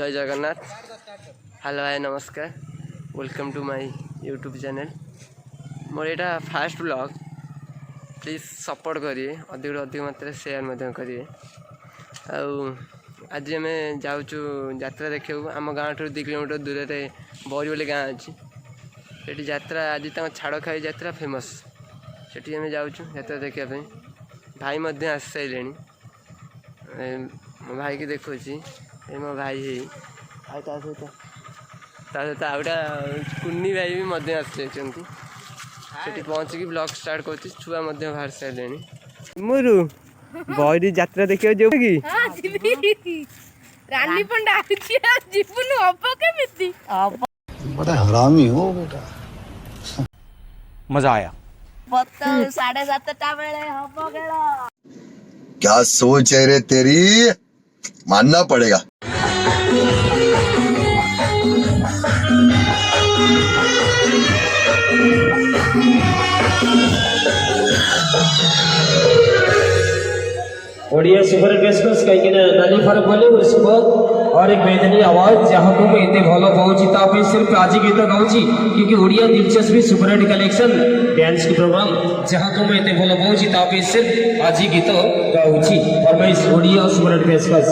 जय Jagannath. Hello hi नमस्कार, welcome to my YouTube channel. मोर यहाँ फास्ट ब्लॉग, प्लीज सपोर्ट करिए, अधिक अधिक मात्रा शेयर करिए। आज आम जाऊँ यात्रा देखा आम गाँव 2 किलोमीटर दूर में बरी बोली गाँ अच्छी से यात्रा आज छाड़ खाई यात्रा फेमस से आम जाऊँ यात्रा देखापी। भाई आस सारे मो भाई की देखुँ मो भाई है सहित आउटा कुन्नी भाई भी आसी पहुँचिकी ब्लॉग स्टार्ट कर छुआ बाहर सारे मुरु बरी यात्रा देखा जो कि रानी पंडा जीवन बड़ा हरामी हो बेटा। मजा आया। 7:30 बेले हम गेला। क्या सोच है रे तेरी, मानना पड़ेगा। ओडिया सुपर पेशकश कहीं नाली फरक बोले शुभ और एक बेदनी आवाज जहाँ को मैं इतने भलो पाऊँची तापे सिर्फ आज गीत गाऊँची क्योंकि ओडिया दिलचस्पी सुपर हिट कलेक्शन डांस की प्रोग्राम जहाँ को मैं इतने भलो पाऊँची तापे सिर्फ आज गीत गाऊँची और मैं इस ओडिया सुपर हिट पेशकश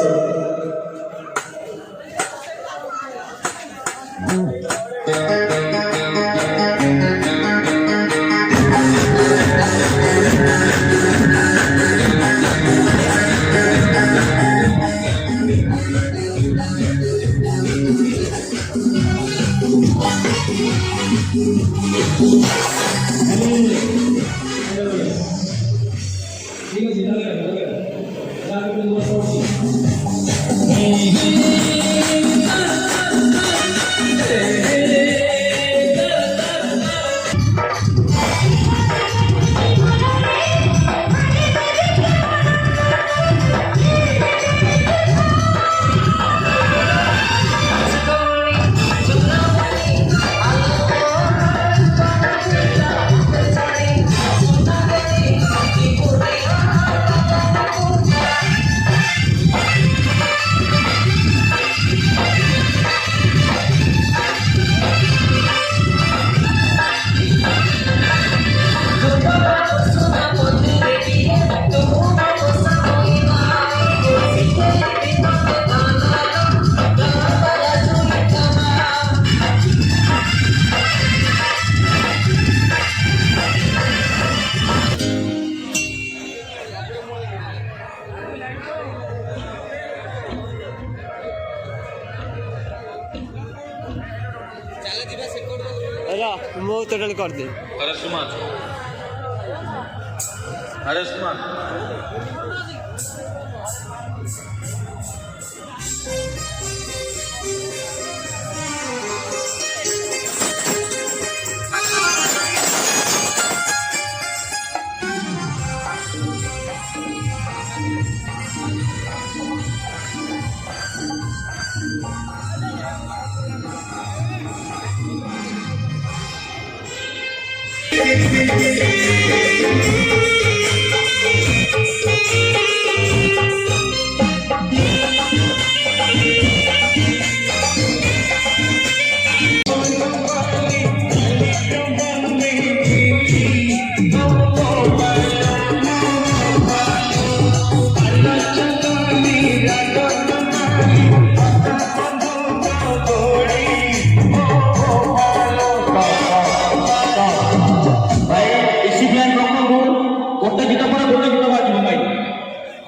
मो टोटल कर दे।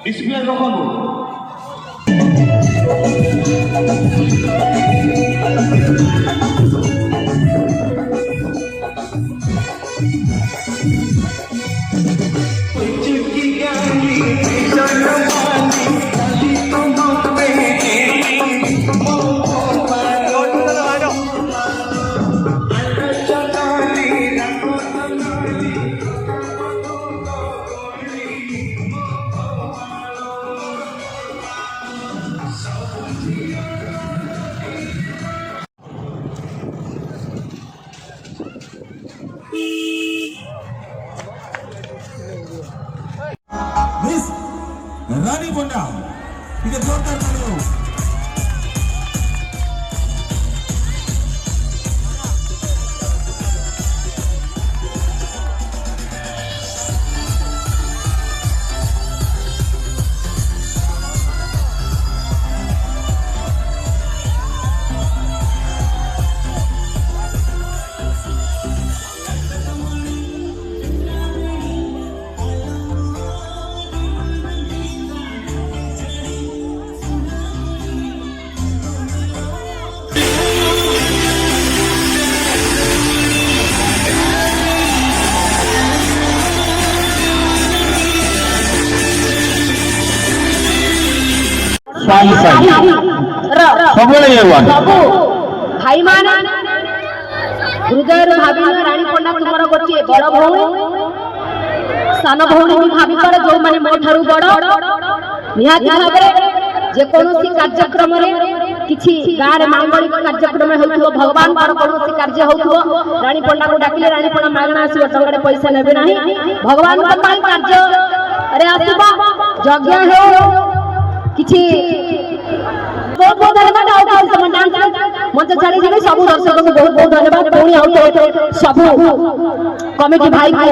डिसिप्लिन रखो। रानी पंडा, जोरदार तालियों। साई साई सबले ये वन ସବୁ ଭାଇମାନେ ହୃଦୟରୁ ଭାବିଲେ ରାଣୀ ପଣ୍ଡା ତୁମର ଗୋଟିଏ ବଡ଼ ଭଉଣୀ ସାନ ଭଉଣୀ ବି ଭାବିପାର ଯୋଉମାନେ ମୋ ଠାରୁ ବଡ଼ ନିହାତି ଭାବରେ ଯେକୌଣସି କାର୍ଯ୍ୟକ୍ରମରେ କିଛି ଗାଁରେ ମାଙ୍ଗଳିକ କାର୍ଯ୍ୟକ୍ରମ ହେଉଥିବ ଭଗବାନଙ୍କର କୌଣସି କାର୍ଯ୍ୟ ହେଉଥିବ ରାଣୀ ପଣ୍ଡାକୁ ଡାକିଲେ ରାଣୀ ପଣ୍ଡା ମାଗଣା ଆସିବ ଟଙ୍କାରେ ପଇସା ନେବେ ନାହିଁ ଭଗବାନଙ୍କ ପାଇଁ କାର୍ଯ୍ୟରେ ଆସିବ ଯଜ୍ଞ ହେଉ କିଛି बहुत बहुत धन्यवाद आउट डांस मंच छाड़ी जी सब दर्शक को बहुत बहुत धन्यवाद पुणी आउट सब कमिटी भाई को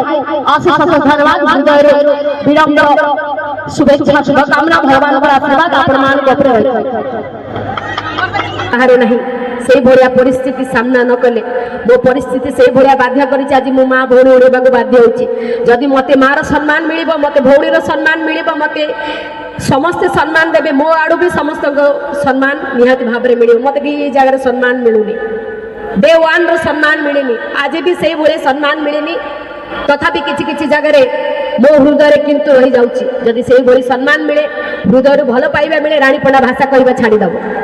अशेष अशेष धन्यवाद हृदय विनम्र शुभेच्छा शुभकामना भगवान आशीर्वाद आपण मान बाहर नहीं से भलिया परिस्थिति सामना न कले मो परिस्थिति से भलिया बाध्य करी आज मो माँ भौणी उड़ेबा बाध्य होची जदि मते मार सम्मान मिलिबो मते भौणीर सम्मान मिलिबो मते समस्ते सम्मान देवे मो आड़ू भी समस्त सम्मान निहाती भाव में मिले मत कि जगह सम्मान मिलूनी डे वन रो सम्मान मिलेनी आज भी से भले सम्मान मिलेनी तथापि किछि किछि जगह मो हृदय किंतु रही जाउची जदि से भली सम्मान मिले हृदय भल पाइबा मिले राणी पण्डा भाषा कहबा छाड़ी दबो